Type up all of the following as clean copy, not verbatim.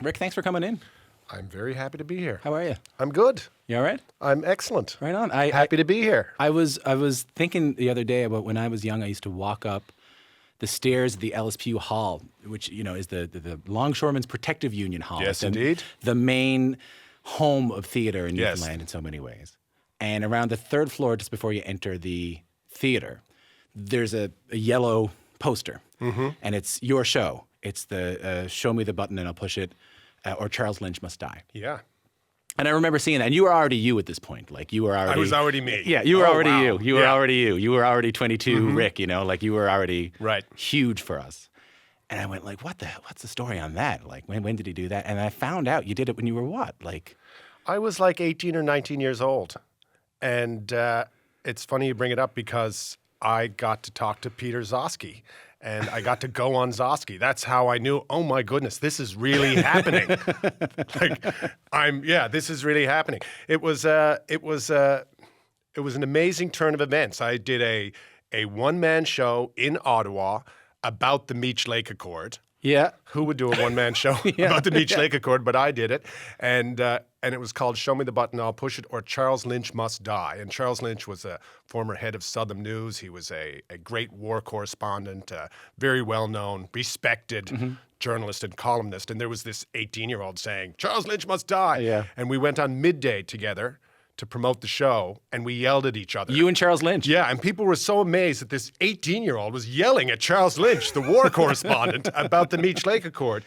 Rick, thanks for coming in. I'm very happy to be here. How are you? I'm good. You all right? I'm excellent. Right on. Happy to be here. I was thinking the other day about when I was young. I used to walk up the stairs of the LSPU Hall, which is the Longshoremen's Protective Union Hall. Yes, indeed. The main home of theater in Yes. Newfoundland in so many ways. And around the third floor, just before you enter the theater, there's a yellow poster, and it's your show. It's the Show Me the Button and I'll Push It, or Charles Lynch Must Die. Yeah. And I remember seeing that, and you were already you at this point. Like you were already. I was already me. Yeah, you were already wow. you. You were Yeah. already you. You were already 22, Rick. Like you were already Right. huge for us. And I went like, what's the story on that? Like when did he do that? And I found out you did it when you were what? Like I was like 18 or 19 years old. And it's funny you bring it up because I got to talk to Peter Zosky. And I got to go on Zosky. That's how I knew, oh my goodness, this is really happening. This is really happening. It was an amazing turn of events. I did a one-man show in Ottawa about the Meech Lake Accord. yeah. Who would do a one-man show about the Meech Lake Accord? But I did it, and it was called "Show Me the Button, I'll Push It," or "Charles Lynch Must Die." And Charles Lynch was a former head of Southern News. He was a great war correspondent, very well-known, respected journalist and columnist. And there was this 18-year-old saying, "Charles Lynch must die." Yeah. And we went on Midday together to promote the show, and we yelled at each other. You and Charles Lynch. Yeah, and people were so amazed that this 18-year-old was yelling at Charles Lynch, the war correspondent, about the Meech Lake Accord,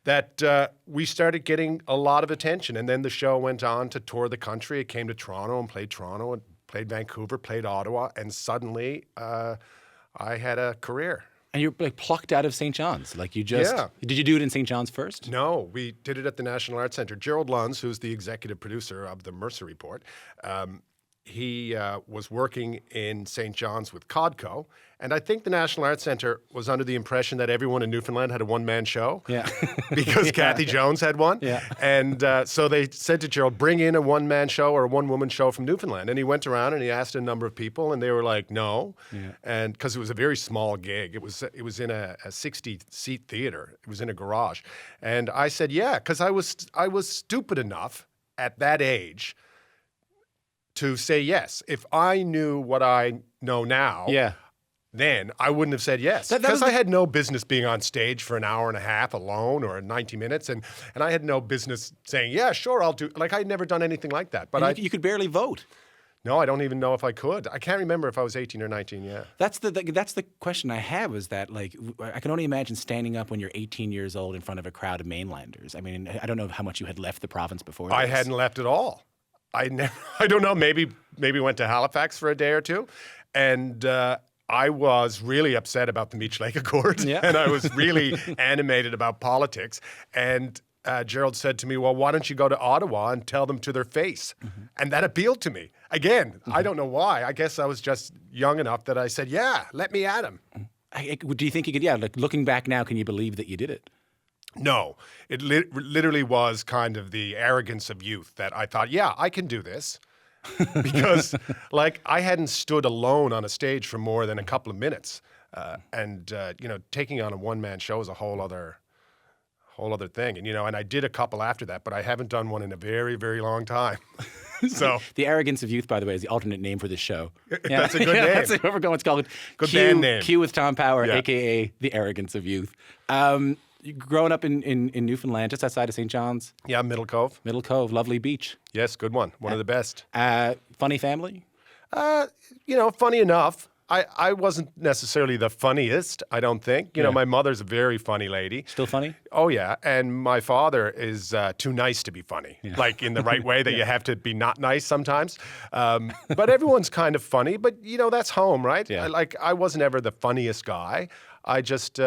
that we started getting a lot of attention. And then the show went on to tour the country. It came to Toronto and played Vancouver, played Ottawa, and suddenly I had a career. And you're like plucked out of St. John's. Like you just. Yeah. Did you do it in St. John's first? No, we did it at the National Arts Centre. Gerald Lunds, who's the executive producer of the Mercer Report, he was working in St. John's with Codco, and I think the National Arts Centre was under the impression that everyone in Newfoundland had a one-man show. Yeah. Because Kathy Jones had one. Yeah. And so they said to Gerald, bring in a one-man show or a one-woman show from Newfoundland. And he went around and he asked a number of people, and they were like, no. Yeah. And because it was a very small gig. It was in a 60-seat theater. It was in a garage. And I said, yeah, because I was stupid enough at that age to say yes. If I knew what I know now, Yeah. then I wouldn't have said yes. That was Because the- I had no business being on stage for an hour and a half alone or 90 minutes. And I had no business saying, yeah, sure, I'll do. Like, I'd never done anything like that. But And you could barely vote. no, I don't even know if I could. I can't remember if I was 18 or 19, yeah. That's the question I have is that, like, I can only imagine standing up when you're 18 years old in front of a crowd of mainlanders. I mean, I don't know how much you had left the province before I this. hadn't left at all. I don't know, maybe went to Halifax for a day or two. And I was really upset about the Meech Lake Accord. Yeah. And I was really animated about politics. And Gerald said to me, well, why don't you go to Ottawa and tell them to their face? And that appealed to me. Again, I don't know why. I guess I was just young enough that I said, yeah, let me at him. Do you think you could, like looking back now, can you believe that you did it? No, it literally was kind of the arrogance of youth that I thought, yeah, I can do this. Because, like, I hadn't stood alone on a stage for more than a couple of minutes. And taking on a one-man show is a whole other thing. And I did a couple after that, but I haven't done one in a very, very long time. So The Arrogance of Youth, by the way, is the alternate name for this show. That's a good name. That's where we're going. It's called Good Q, band name. Q with Tom Power, Yeah. a.k.a. The Arrogance of Youth. Growing up in Newfoundland, just outside of St. John's, yeah, Middle Cove. Middle Cove, lovely beach. Yes, good one. One of the best. Funny family? Funny enough. I wasn't necessarily the funniest, I don't think. My mother's a very funny lady. Still funny? Oh, yeah. And my father is too nice to be funny, like in the right way that you have to be not nice sometimes. But everyone's kind of funny. But, that's home, right? Yeah. I wasn't ever the funniest guy. I just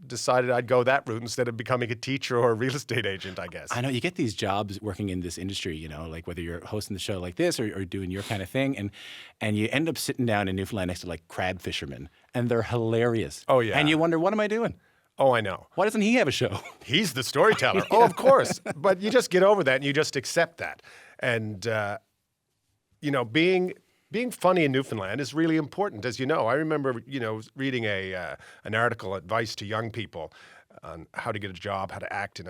decided I'd go that route instead of becoming a teacher or a real estate agent, I guess. I know you get these jobs working in this industry, like whether you're hosting the show like this or doing your kind of thing, and you end up sitting down in Newfoundland next to like crab fishermen, and they're hilarious. Oh, yeah. And you wonder, what am I doing? Oh, I know. Why doesn't he have a show? He's the storyteller. Oh, of course. But you just get over that and you just accept that. And, being funny in Newfoundland is really important, as you know. I remember, reading an article, advice to young people on how to get a job, how to act in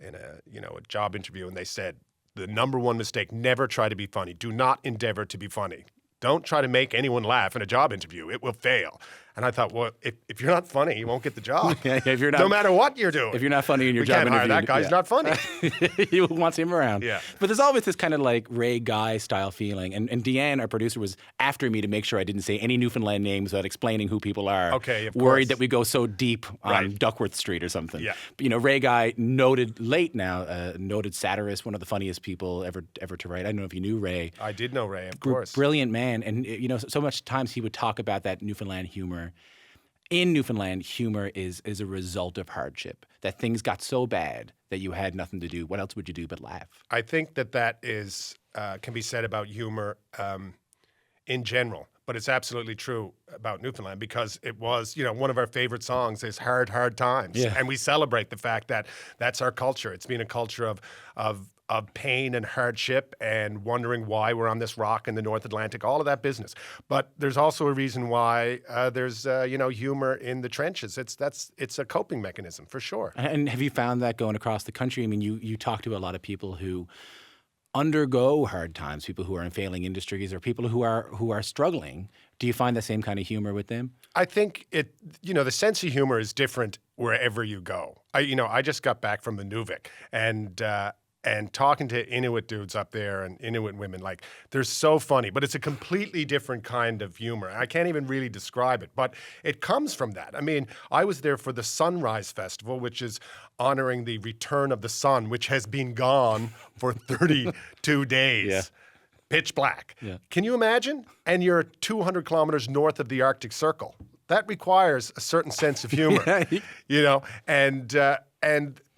a job interview, and they said the number one mistake: never try to be funny. Do not endeavor to be funny. Don't try to make anyone laugh in a job interview. It will fail. And I thought, well, if you're not funny, you won't get the job. If you're not, no matter what you're doing. If you're not funny in your we job can't interview, hire that guy's not funny. You want him around. Yeah. But there's always this kind of like Ray Guy style feeling. And Deanne, our producer, was after me to make sure I didn't say any Newfoundland names without explaining who people are. Okay, of worried course. that we go so deep on Right. Duckworth Street or something. Yeah. But, Ray Guy, noted satirist, one of the funniest people ever to write. I don't know if you knew Ray. I did know Ray, of course. Brilliant man. And, so much times he would talk about that Newfoundland humor. In Newfoundland, humor is a result of hardship, that things got so bad that you had nothing to do. What else would you do but laugh? I think that is can be said about humor in general, but it's absolutely true about Newfoundland because it was, one of our favorite songs is Hard, Hard Times. Yeah. And we celebrate the fact that that's our culture. It's been a culture of pain and hardship and wondering why we're on this rock in the North Atlantic, all of that business. But there's also a reason why there's humor in the trenches. It's a coping mechanism for sure. And have you found that going across the country? I mean, you talk to a lot of people who undergo hard times, people who are in failing industries or people who are struggling. Do you find the same kind of humor with them? I think the sense of humor is different wherever you go. I just got back from Inuvik and talking to Inuit dudes up there and Inuit women, like they're so funny, but it's a completely different kind of humor. I can't even really describe it, but it comes from that. I mean, I was there for the Sunrise Festival, which is honoring the return of the sun, which has been gone for 32 days. Yeah. Pitch black. Yeah. Can you imagine? And you're 200 kilometers north of the Arctic Circle. That requires a certain sense of humor, and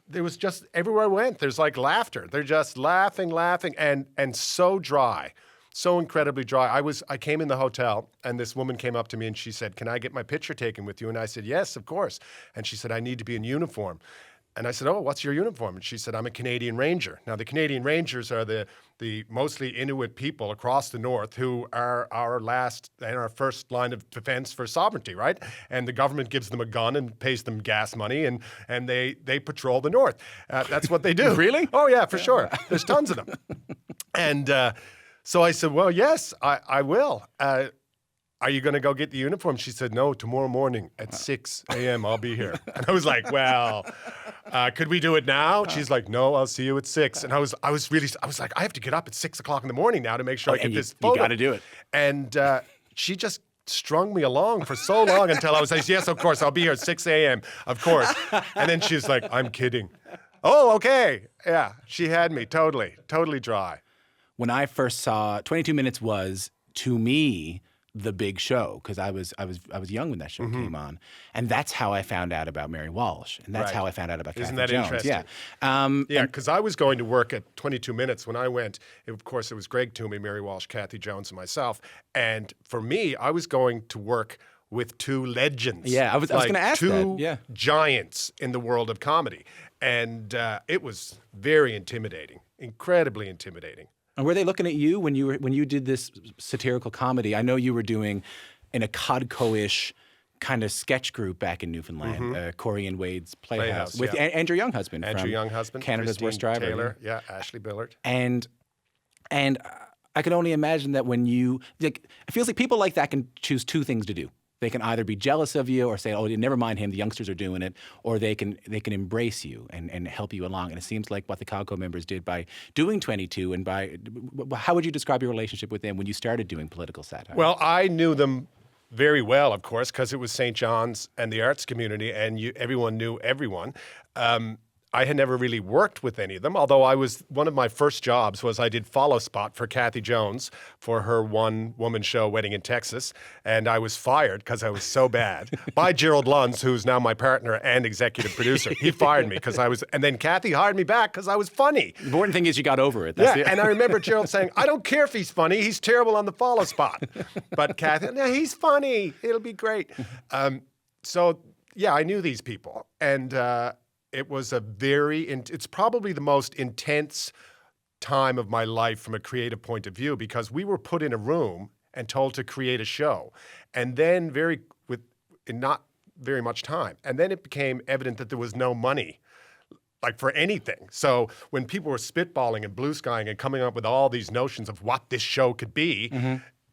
there was just everywhere I went, there's like laughter. They're just laughing, and so dry, so incredibly dry. I came in the hotel, and this woman came up to me and she said, "Can I get my picture taken with you?" And I said, "Yes, of course." And she said, "I need to be in uniform." And I said, "Oh, what's your uniform?" And she said, "I'm a Canadian Ranger." Now, the Canadian Rangers are the mostly Inuit people across the north who are our last and our first line of defense for sovereignty, right? And the government gives them a gun and pays them gas money, and they patrol the north. That's what they do. Really? Oh, yeah, for sure. There's tons of them. And so I said, "Well, yes, I will. Are you going to go get the uniform?" She said, "No, tomorrow morning at 6 a.m. I'll be here." And I was like, "Well, could we do it now?" She's like, "No, I'll see you at 6." And I was like, I have to get up at 6 o'clock in the morning now to make sure I get this photo. You got to do it. And she just strung me along for so long until I was like, "Yes, of course, I'll be here at 6 a.m. Of course." And then she's like, "I'm kidding." Oh, okay. Yeah, she had me totally dry. When I first saw 22 Minutes was, to me, the big show, because I was young when that show came on, and that's how I found out about Mary Walsh, and that's Right. how I found out about Isn't Kathy that Jones. interesting? Yeah, Yeah, because I was going to work at 22 Minutes when I went. Of course, it was Greg Toomey, Mary Walsh, Kathy Jones, and myself. And for me, I was going to work with two legends. Yeah, I was going to ask that. two Yeah. giants in the world of comedy. And it was very intimidating, incredibly intimidating. And were they looking at you when you did this satirical comedy? I know you were doing in a Codco-ish kind of sketch group back in Newfoundland, Corey and Wade's Playhouse with yeah. Andrew Younghusband. Andrew from Younghusband, Canada's Christine Worst Driver. Taylor, yeah, Ashley Billard. And I can only imagine that when it feels like people like that can choose two things to do. They can either be jealous of you or say, "Oh, never mind him, the youngsters are doing it," or they can embrace you and help you along. And it seems like what the Codco members did by doing 22 and how would you describe your relationship with them when you started doing political satire? Well, I knew them very well, of course, because it was St. John's and the arts community, and everyone knew everyone. I had never really worked with any of them, although one of my first jobs was I did follow spot for Kathy Jones for her one-woman show, Wedding in Texas, and I was fired because I was so bad by Gerald Lunds, who's now my partner and executive producer. He fired me because and then Kathy hired me back because I was funny. The important thing is you got over it. And I remember Gerald saying, "I don't care if he's funny, he's terrible on the follow spot." But Kathy, "No, he's funny, it'll be great." So, yeah, I knew these people, and it was it's probably the most intense time of my life from a creative point of view, because we were put in a room and told to create a show, and then in not very much time, and then it became evident that there was no money. like for anything. So when people were spitballing and blue skying and coming up with all these notions of what this show could be,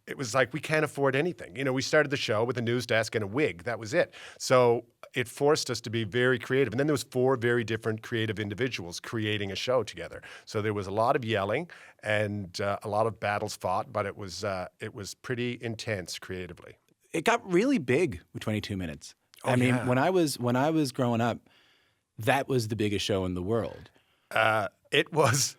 it was like, we can't afford anything. We started the show with a news desk and a wig. That was it. So it forced us to be very creative. And then there was 4 very different creative individuals creating a show together. So there was a lot of yelling and a lot of battles fought, but it was pretty intense creatively. It got really big with 22 Minutes. I mean, when I was growing up, that was the biggest show in the world. It was.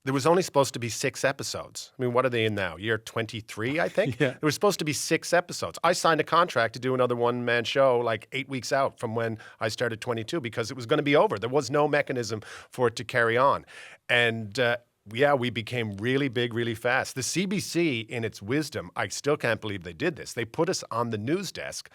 There was only supposed to be 6 episodes. I mean, what are they in now? Year 23, I think? Yeah. There was supposed to be 6 episodes. I signed a contract to do another one-man show like 8 weeks out from when I started 22 because it was going to be over. There was no mechanism for it to carry on. And we became really big really fast. The CBC, in its wisdom, I still can't believe they did this. They put us on the news desk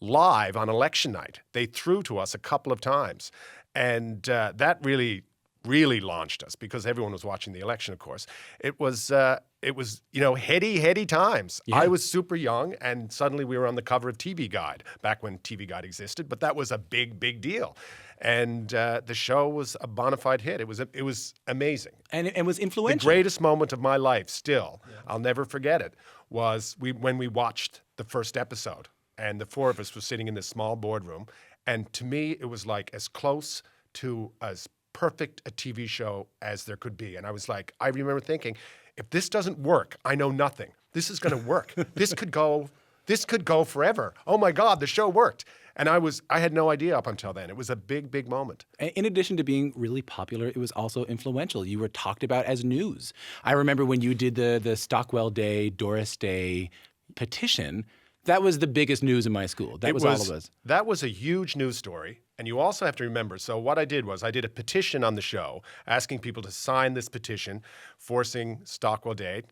live on election night. They threw to us a couple of times. And that really launched us because everyone was watching the election, of course. It was heady times. Yeah. I was super young, and suddenly we were on the cover of TV Guide, back when TV Guide existed, but that was a big deal. And the show was a bona fide hit. It was amazing. And it was influential. The greatest moment of my life still, I'll never forget it, was when we watched the first episode, and the 4 of us were sitting in this small boardroom, and to me, it was like as close to as perfect a TV show as there could be. And I was like, I remember thinking, if this doesn't work, I know nothing. This is going to work. This could go forever. Oh my God, the show worked. And I had no idea up until then. It was a big moment. In addition to being really popular, it was also influential. You were talked about as news. I remember when you did the Stockwell Day, Doris Day petition. That was the biggest news in my school. That was all it was. That was a huge news story. And you also have to remember, so what I did was I did a petition on the show asking people to sign this petition, forcing Stockwell Day,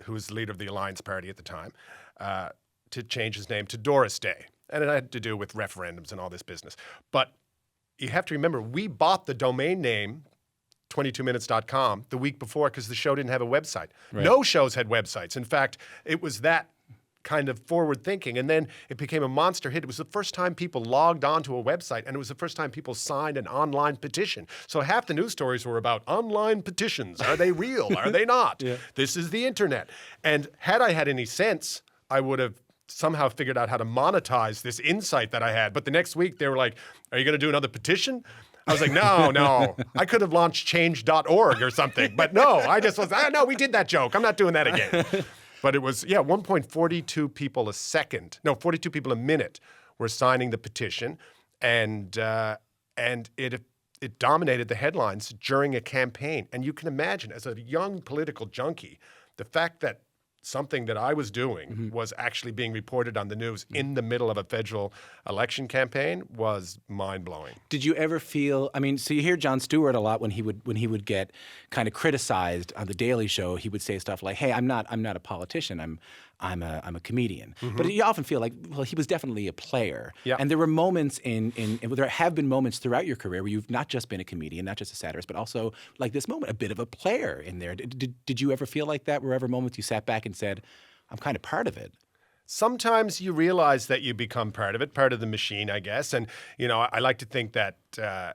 who was the leader of the Alliance Party at the time, to change his name to Doris Day. And it had to do with referendums and all this business. But you have to remember, we bought the domain name 22minutes.com the week before because the show didn't have a website. Right. No shows had websites. In fact, it was that kind of forward thinking. And then it became a monster hit. It was the first time people logged onto a website, and it was the first time people signed an online petition. So half the news stories were about online petitions. Are they real? Are they not? Yeah. This is the internet. And had I had any sense, I would have somehow figured out how to monetize this insight that I had. But the next week they were like, are you going to do another petition? I was like, no. I could have launched change.org or something. But no, I just was, no, we did that joke. I'm not doing that again. But it was, 1.42 people a second. No, 42 people a minute were signing the petition. And it dominated the headlines during a campaign. And you can imagine, as a young political junkie, the fact that something that I was doing was actually being reported on the news in the middle of a federal election campaign was mind-blowing. Did you ever feel, so you hear Jon Stewart a lot when he would get kind of criticized on The Daily Show, he would say stuff like, hey, I'm not a politician, I'm a comedian. But you often feel like, well, he was definitely a player. Yeah. And there were moments there have been moments throughout your career where you've not just been a comedian, not just a satirist, but also like this moment, a bit of a player in there. Did you ever feel like that? Were there ever moments you sat back and said, I'm kind of part of it? Sometimes you realize that you become part of it, part of the machine, I guess. And, I like to think that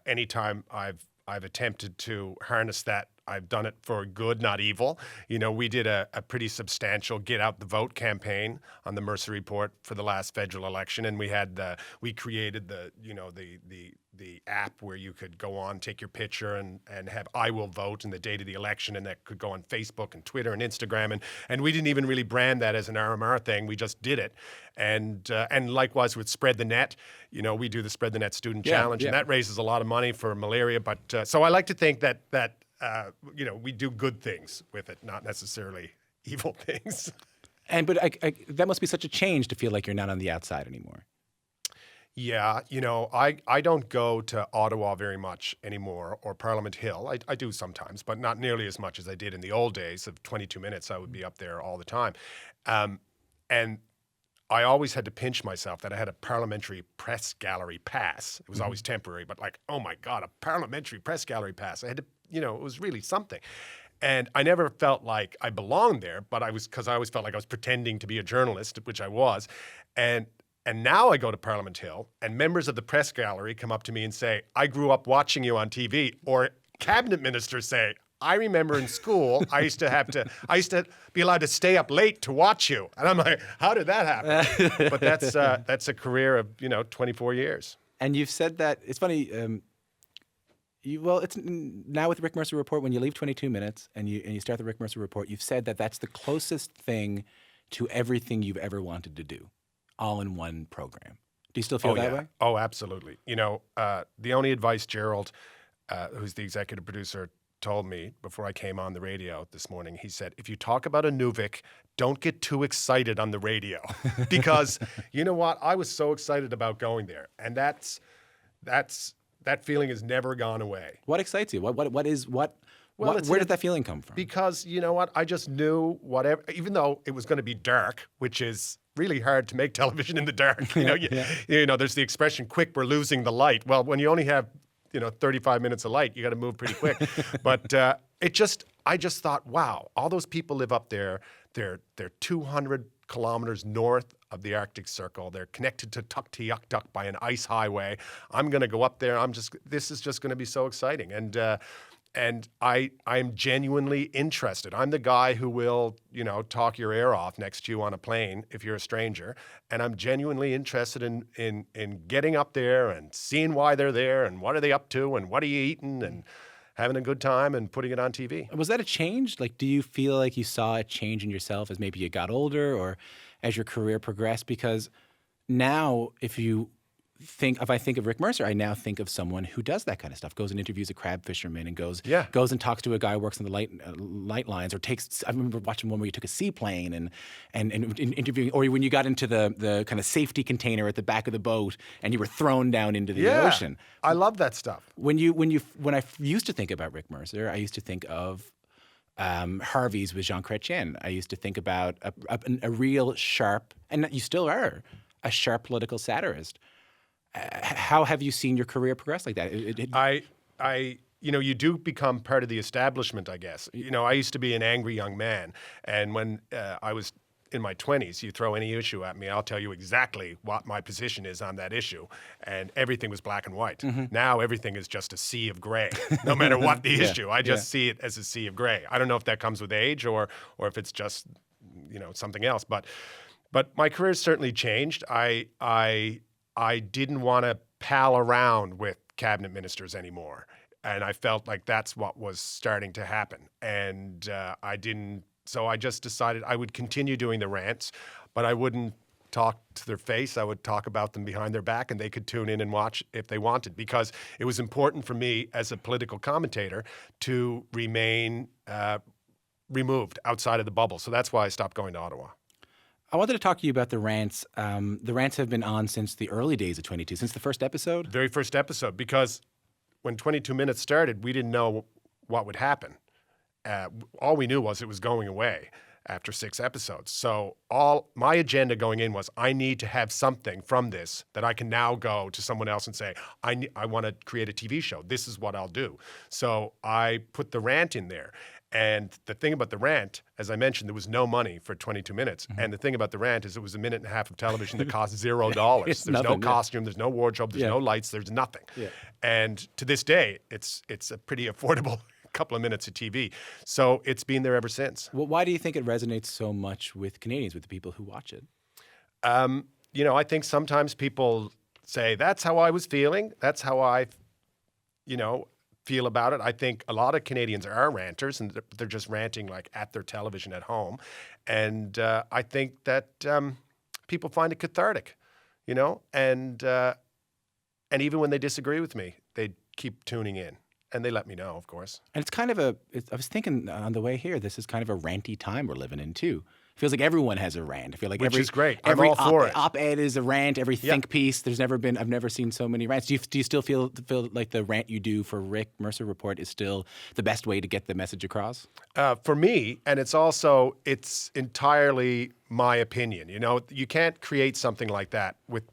anytime I've attempted to harness that, I've done it for good, not evil. We did a pretty substantial get out the vote campaign on the Mercer Report for the last federal election, and we created the app where you could go on, take your picture, and have I will vote and the date of the election, and that could go on Facebook and Twitter and Instagram, and we didn't even really brand that as an RMR thing. We just did it, and likewise with Spread the Net, we do the Spread the Net Student Challenge, and that raises a lot of money for malaria. But so I like to think that we do good things with it, not necessarily evil things. But that must be such a change to feel like you're not on the outside anymore. Yeah, I don't go to Ottawa very much anymore, or Parliament Hill. I do sometimes, but not nearly as much as I did in the old days of 22 Minutes. I would be up there all the time. And I always had to pinch myself that I had a parliamentary press gallery pass. It was always temporary, but like, oh my God, a parliamentary press gallery pass. I had to, it was really something. And I never felt like I belonged there, but because I always felt like I was pretending to be a journalist, which I was. And And now I go to Parliament Hill, and members of the press gallery come up to me and say, I grew up watching you on TV. Or cabinet ministers say, I remember in school, I used to be allowed to stay up late to watch you. And I'm like, how did that happen? But that's a career of, 24 years. And you've said that, it's funny, it's now with the Rick Mercer Report, when you leave 22 Minutes and you start the Rick Mercer Report, you've said that that's the closest thing to everything you've ever wanted to do, all in one program. Do you still feel that way? Oh, absolutely. The only advice Gerald, who's the executive producer, told me before I came on the radio this morning, he said, if you talk about Inuvik, don't get too excited on the radio. Because you know what? I was so excited about going there. And that feeling has never gone away. What excites you? Where did that feeling come from? Because you know what? I just knew whatever, even though it was going to be dark, which is really hard to make television in the dark. There's the expression, quick, we're losing the light. Well, when you only have 35 minutes of light, you got to move pretty quick. But I just thought, wow, all those people live up there. They're 200 kilometers north of the Arctic Circle. They're connected to Tuktoyaktuk by an ice highway. I'm going to go up there. This is just going to be so exciting. And I'm genuinely interested. I'm the guy who will, talk your ear off next to you on a plane if you're a stranger. And I'm genuinely interested in getting up there and seeing why they're there and what are they up to and what are you eating and having a good time and putting it on TV. Was that a change? Like, do you feel like you saw a change in yourself as maybe you got older or as your career progressed? Because now if I think of Rick Mercer, I now think of someone who does that kind of stuff, goes and interviews a crab fisherman and goes and talks to a guy who works on the light lines, or I remember watching one where you took a seaplane and interviewing, or when you got into the kind of safety container at the back of the boat and you were thrown down into the ocean. I love that stuff. When I used to think about Rick Mercer, I used to think of Harvey's with Jean Chrétien. I used to think about a real sharp, and you still are, a sharp political satirist. How have you seen your career progress like that? You do become part of the establishment, I guess. I used to be an angry young man, and when I was in my 20s, you throw any issue at me, I'll tell you exactly what my position is on that issue, and everything was black and white. Mm-hmm. Now everything is just a sea of gray, no matter what the issue. I just see it as a sea of gray. I don't know if that comes with age or if it's just something else, but my career's certainly changed. I didn't want to pal around with cabinet ministers anymore. And I felt like that's what was starting to happen. And I didn't, so I just decided I would continue doing the rants, but I wouldn't talk to their face. I would talk about them behind their back, and they could tune in and watch if they wanted, because it was important for me as a political commentator to remain removed outside of the bubble. So that's why I stopped going to Ottawa. I wanted to talk to you about the Rants. The Rants have been on since the early days of 22, since the first episode? Very first episode, because when 22 Minutes started, we didn't know what would happen. All we knew was it was going away after 6 episodes. So all my agenda going in was, I need to have something from this that I can now go to someone else and say, I want to create a TV show. This is what I'll do. So I put the Rant in there. And the thing about the Rant, as I mentioned, there was no money for 22 minutes. Mm-hmm. And the thing about the Rant is it was a minute and a half of television that cost $0. There's no costume, there's no wardrobe, there's no lights, there's nothing. Yeah. And to this day, it's a pretty affordable couple of minutes of TV. So it's been there ever since. Well, why do you think it resonates so much with Canadians, with the people who watch it? I think sometimes people say, that's how I was feeling. That's how I, feel about it. I think a lot of Canadians are ranters, and they're just ranting like at their television at home. And I think that people find it cathartic, and even when they disagree with me, they keep tuning in. And they let me know, of course. And it's kind of I was thinking on the way here, this is kind of a ranty time we're living in, too. It feels like everyone has a rant. I feel like Which is great. Every I'm all for it. Op-ed is a rant. Every think piece. I've never seen so many rants. Do you still feel like the rant you do for Rick Mercer Report is still the best way to get the message across? For me, and it's entirely my opinion. You can't create something like that with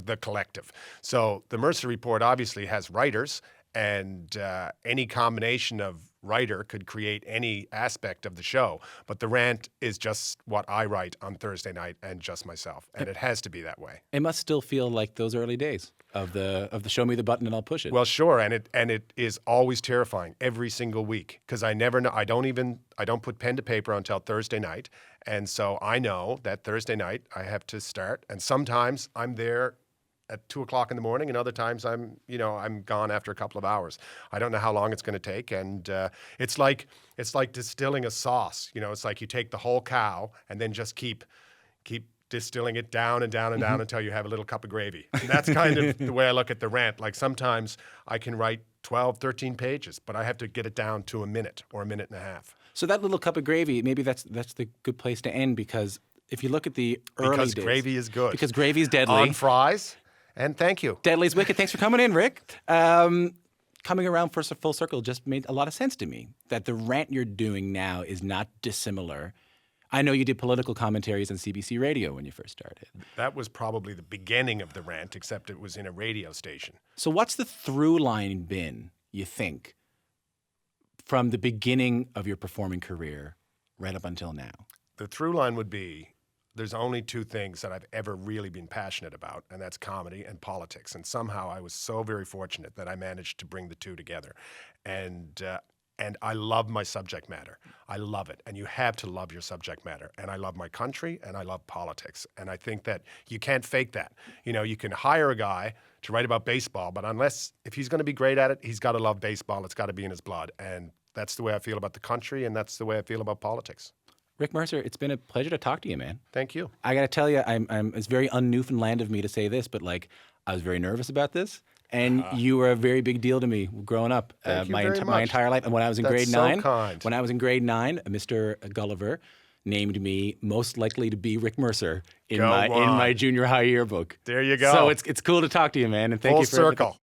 the collective. So the Mercer Report obviously has writers, and any combination of writer could create any aspect of the show. But the rant is just what I write on Thursday night and just myself, and it has to be that way. It must still feel like those early days of the show me the button and I'll push it. Well, sure, and it is always terrifying every single week because I never know. I don't put pen to paper until Thursday night, and so I know that Thursday night I have to start, and sometimes I'm there at 2:00 in the morning, and other times I'm gone after a couple of hours. I don't know how long it's going to take, and it's like distilling a sauce. It's like you take the whole cow and then just keep distilling it down and down and down until you have a little cup of gravy. And that's kind of the way I look at the rant. Like sometimes I can write 12, 13 pages, but I have to get it down to a minute or a minute and a half. So that little cup of gravy, maybe that's the good place to end, because if you look at the early days, because gravy is good. Because gravy is deadly. On fries. And thank you. Deadly's wicked. Thanks for coming in, Rick. Coming around for full circle just made a lot of sense to me, that the rant you're doing now is not dissimilar. I know you did political commentaries on CBC Radio when you first started. That was probably the beginning of the rant, except it was in a radio station. So what's the through line been, you think, from the beginning of your performing career right up until now? The through line would be, there's only two things that I've ever really been passionate about, and that's comedy and politics. And somehow I was so very fortunate that I managed to bring the two together. And I love my subject matter. I love it. And you have to love your subject matter. And I love my country, and I love politics. And I think that you can't fake that. You can hire a guy to write about baseball, but if he's going to be great at it, he's got to love baseball. It's got to be in his blood. And that's the way I feel about the country, and that's the way I feel about politics. Rick Mercer, it's been a pleasure to talk to you, man. Thank you. I got to tell you, it's very un-Newfoundland of me to say this, but I was very nervous about this, and you were a very big deal to me growing up. Thank you my very much. My entire life, and when I was in That's grade so 9, kind. when I was in grade 9, Mr. Gulliver named me most likely to be Rick Mercer in my junior high yearbook. There you go. So it's cool to talk to you, man, and thank Full you for circle.